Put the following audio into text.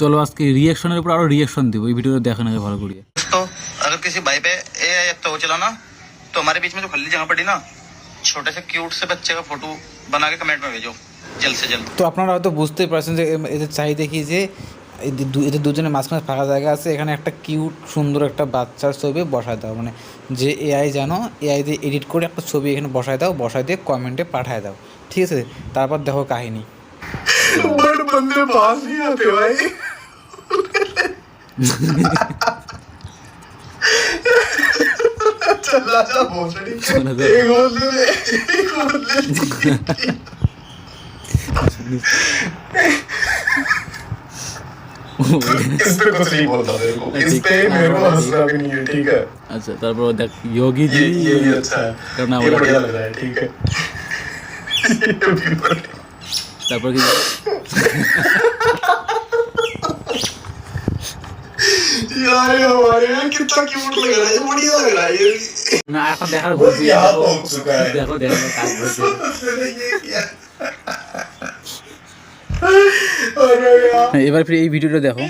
চলো আজকে রিয়াকশনের উপর আরো রিয়াকশন দেবো, এই ভিডিওটা দেখেন আগে ভালো করে। तो अगर किसी भाई पे ए तो वो चला ना, तो हमारे बीच में जो खली जगह पड़ी ना, छोटे से क्यूट से बच्चे का फोटो बना के कमेंट में भेजो जल्द से जल्द। তো আপনারা হয়তো বুঝতেই পারছেন যে এদের চাহিদা কি, যে এদের দুজনের মাঝখানে ফাঁকা জায়গা আছে, এখানে একটা কিউট সুন্দর একটা বাচ্চার ছবি বসায় দাও, মানে যে এআই জানো এআই দিয়ে এডিট করে একটা ছবি এখানে বসায় দাও, বসায় দিয়ে কমেন্টে পাঠায় দাও, ঠিক আছে? তারপর দেখো কাহিনী। बट बंदे पास नहीं आते भाई। चला जा भोसड़ी, एक बोल दे, एक बोल दे। इस पे कुछ नहीं बोलता मेरे को, इस पे मेरे को हंसना भी नहीं है, ठीक है? আচ্ছা তারপর দেখ योगी जी, ये भी अच्छा है, करना ये बोला। बढ़िया लग रहा है, ठीक है? ये भी बढ़िया। তারপর কি यार ये हमारे यहाँ कितना क्यूट लग रहा है, बढ़िया लग रहा है ये। না এখন দেখার বলছি, यहाँ पहुंच चुका है। দেখো দেখো কাজ করছে। मैंने ये किया। अरे यार এবার ফিরে এই ভিডিওটা দেখো।